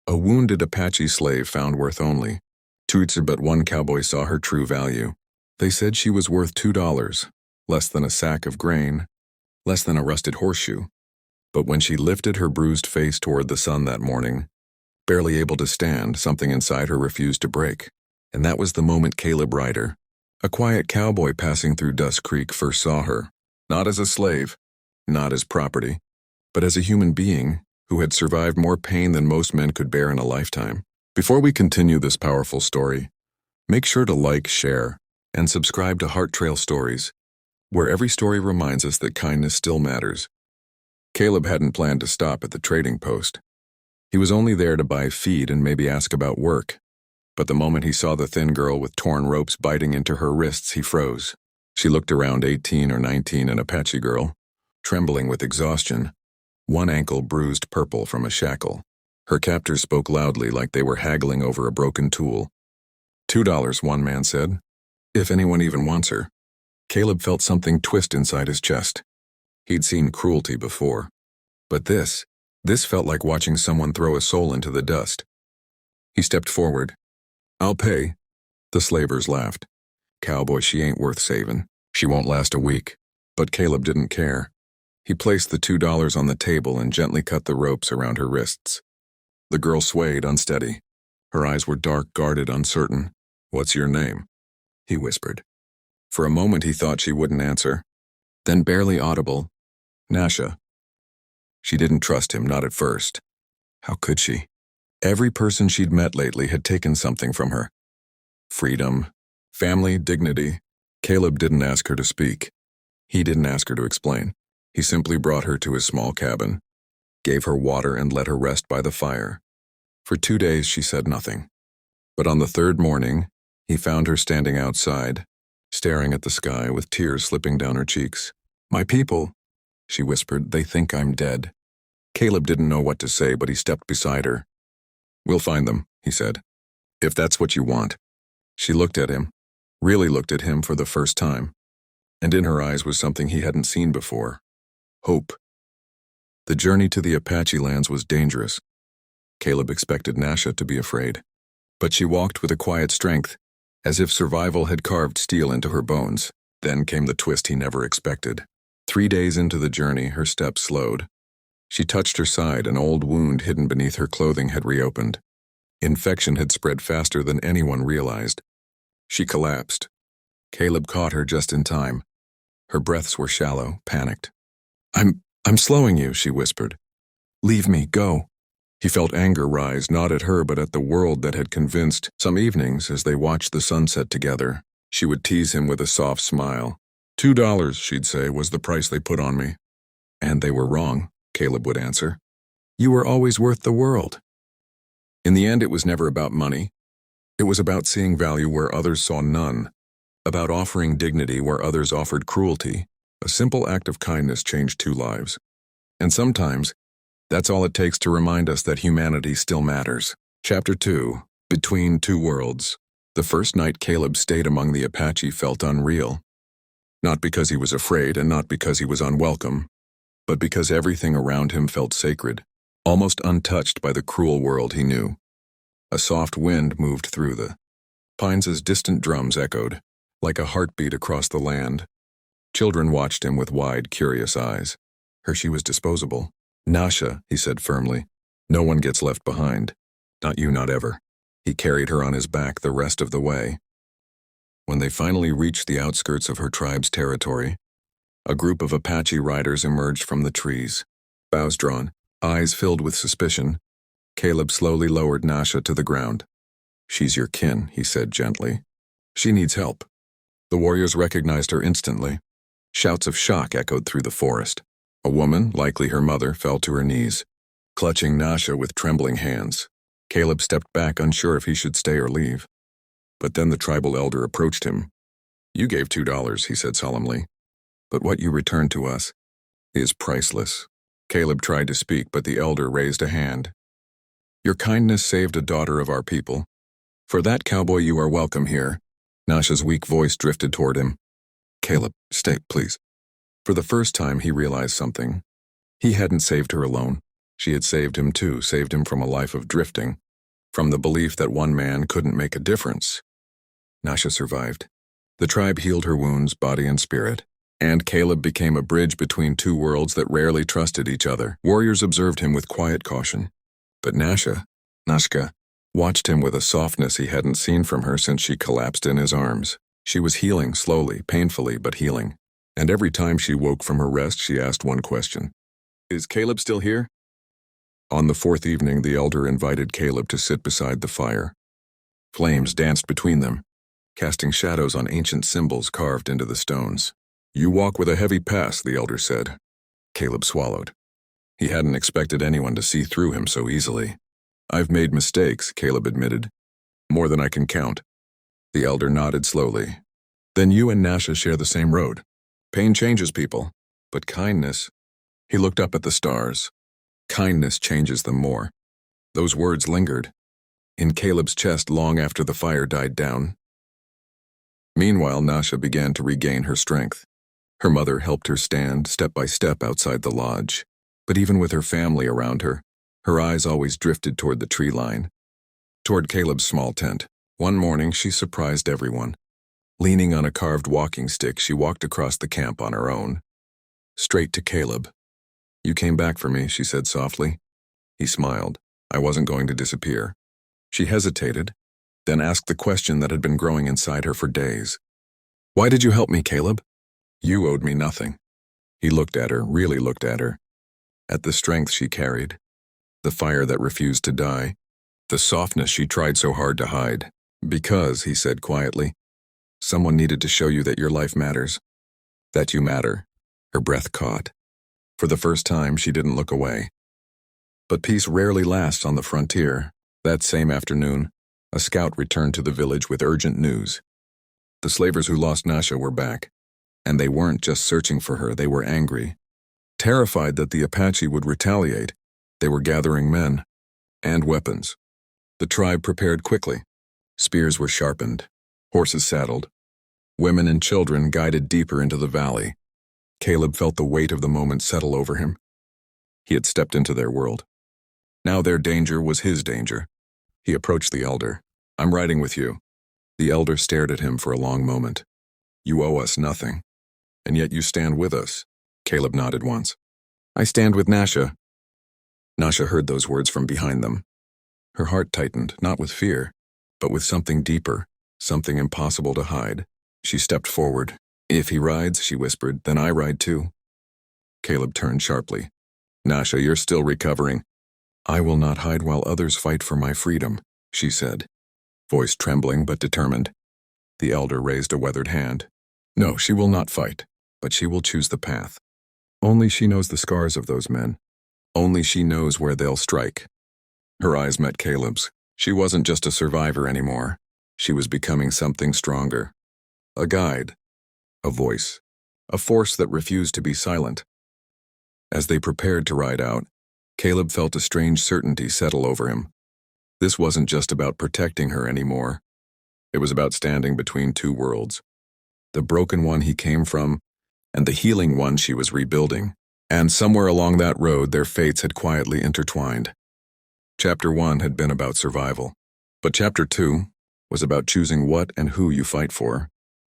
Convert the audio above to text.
A wounded Apache slave found worth only. But one cowboy saw her true value. They said she was worth $2, less than a sack of grain, less than a rusted horseshoe. But when she lifted her bruised face toward the sun that morning, barely able to stand, something inside her refused to break. And that was the moment Caleb Ryder, a quiet cowboy passing through Dust Creek, first saw her, not as a slave, not as property, but as a human being who had survived more pain than most men could bear in a lifetime. Before we continue this powerful story, make sure to like, share, and subscribe to Heart Trail Stories, where every story reminds us that kindness still matters. Caleb hadn't planned to stop at the trading post. He was only there to buy feed and maybe ask about work. But the moment he saw the thin girl with torn ropes biting into her wrists, he froze. She looked around 18 or 19, an Apache girl, trembling with exhaustion, one ankle bruised purple from a shackle. Her captors spoke loudly like they were haggling over a broken tool. $2, one man said. If anyone even wants her. Caleb felt something twist inside his chest. He'd seen cruelty before. But this felt like watching someone throw a soul into the dust. He stepped forward. I'll pay. The slavers laughed. Cowboy, she ain't worth saving. She won't last a week. But Caleb didn't care. He placed the $2 on the table and gently cut the ropes around her wrists. The girl swayed, unsteady. Her eyes were dark, guarded, uncertain. What's your name? He whispered. For a moment he thought she wouldn't answer. Then, barely audible, Nasha. She didn't trust him, not at first. How could she? Every person she'd met lately had taken something from her. Freedom, family, dignity. Caleb didn't ask her to speak. He didn't ask her to explain. He simply brought her to his small cabin, gave her water and let her rest by the fire. For 2 days she said nothing. But on the third morning, he found her standing outside, staring at the sky with tears slipping down her cheeks. My people, she whispered, they think I'm dead. Caleb didn't know what to say, but he stepped beside her. We'll find them, he said. If that's what you want. She looked at him, really looked at him for the first time. And in her eyes was something he hadn't seen before. Hope. The journey to the Apache lands was dangerous. Caleb expected Nasha to be afraid. But she walked with a quiet strength, as if survival had carved steel into her bones. Then came the twist he never expected. 3 days into the journey, her steps slowed. She touched her side, an old wound hidden beneath her clothing had reopened. Infection had spread faster than anyone realized. She collapsed. Caleb caught her just in time. Her breaths were shallow, panicked. I'm slowing you, she whispered. Leave me, go. He felt anger rise, not at her but at the world that had convinced. Some evenings, as they watched the sunset together, she would tease him with a soft smile. $2, she'd say, was the price they put on me. And they were wrong, Caleb would answer. You were always worth the world. In the end, it was never about money. It was about seeing value where others saw none, about offering dignity where others offered cruelty. A simple act of kindness changed 2 lives. And sometimes, that's all it takes to remind us that humanity still matters. Chapter 2. Between Two Worlds. The first night Caleb stayed among the Apache felt unreal. Not because he was afraid and not because he was unwelcome, but because everything around him felt sacred, almost untouched by the cruel world he knew. A soft wind moved through the pines as distant drums echoed, like a heartbeat across the land. Children watched him with wide, curious eyes. Hershey was disposable. Nasha, he said firmly, no one gets left behind. Not you, not ever. He carried her on his back the rest of the way. When they finally reached the outskirts of her tribe's territory, a group of Apache riders emerged from the trees. Bows drawn, eyes filled with suspicion, Caleb slowly lowered Nasha to the ground. She's your kin, he said gently. She needs help. The warriors recognized her instantly. Shouts of shock echoed through the forest. A woman, likely her mother, fell to her knees, clutching Nasha with trembling hands. Caleb stepped back, unsure if he should stay or leave. But then the tribal elder approached him. You gave $2, he said solemnly. But what you returned to us is priceless. Caleb tried to speak, but the elder raised a hand. Your kindness saved a daughter of our people. For that, cowboy, you are welcome here. Nasha's weak voice drifted toward him. Caleb, stay, please. For the first time, he realized something. He hadn't saved her alone. She had saved him too, saved him from a life of drifting, from the belief that one man couldn't make a difference. Nasha survived. The tribe healed her wounds, body and spirit, and Caleb became a bridge between two worlds that rarely trusted each other. Warriors observed him with quiet caution. But Nashka, watched him with a softness he hadn't seen from her since she collapsed in his arms. She was healing slowly, painfully, but healing. And every time she woke from her rest, she asked one question. Is Caleb still here? On the fourth evening, the elder invited Caleb to sit beside the fire. Flames danced between them, casting shadows on ancient symbols carved into the stones. You walk with a heavy past, the elder said. Caleb swallowed. He hadn't expected anyone to see through him so easily. I've made mistakes, Caleb admitted. More than I can count. The elder nodded slowly. Then you and Nasha share the same road. Pain changes people, but kindness... He looked up at the stars. Kindness changes them more. Those words lingered in Caleb's chest long after the fire died down. Meanwhile, Nasha began to regain her strength. Her mother helped her stand step by step outside the lodge. But even with her family around her eyes always drifted toward the tree line, toward Caleb's small tent. One morning, she surprised everyone. Leaning on a carved walking stick, she walked across the camp on her own. Straight to Caleb. You came back for me, she said softly. He smiled. I wasn't going to disappear. She hesitated, then asked the question that had been growing inside her for days. Why did you help me, Caleb? You owed me nothing. He looked at her, really looked at her. At the strength she carried, the fire that refused to die, the softness she tried so hard to hide. Because, he said quietly, someone needed to show you that your life matters. That you matter. Her breath caught. For the first time, she didn't look away. But peace rarely lasts on the frontier. That same afternoon, a scout returned to the village with urgent news. The slavers who lost Nasha were back. And they weren't just searching for her, they were angry. Terrified that the Apache would retaliate, they were gathering men and weapons. The tribe prepared quickly. Spears were sharpened, horses saddled. Women and children guided deeper into the valley. Caleb felt the weight of the moment settle over him. He had stepped into their world. Now their danger was his danger. He approached the elder. I'm riding with you. The elder stared at him for a long moment. You owe us nothing. And yet you stand with us. Caleb nodded once. I stand with Nasha. Nasha heard those words from behind them. Her heart tightened, not with fear, but with something deeper, something impossible to hide. She stepped forward. If he rides, she whispered, then I ride too. Caleb turned sharply. Nasha, you're still recovering. I will not hide while others fight for my freedom, she said, voice trembling but determined. The elder raised a weathered hand. No, she will not fight, but she will choose the path. Only she knows the scars of those men. Only she knows where they'll strike. Her eyes met Caleb's. She wasn't just a survivor anymore. She was becoming something stronger. A guide. A voice. A force that refused to be silent. As they prepared to ride out, Caleb felt a strange certainty settle over him. This wasn't just about protecting her anymore. It was about standing between two worlds. The broken one he came from, and the healing one she was rebuilding. And somewhere along that road, their fates had quietly intertwined. Chapter 1 had been about survival, but Chapter 2 was about choosing what and who you fight for.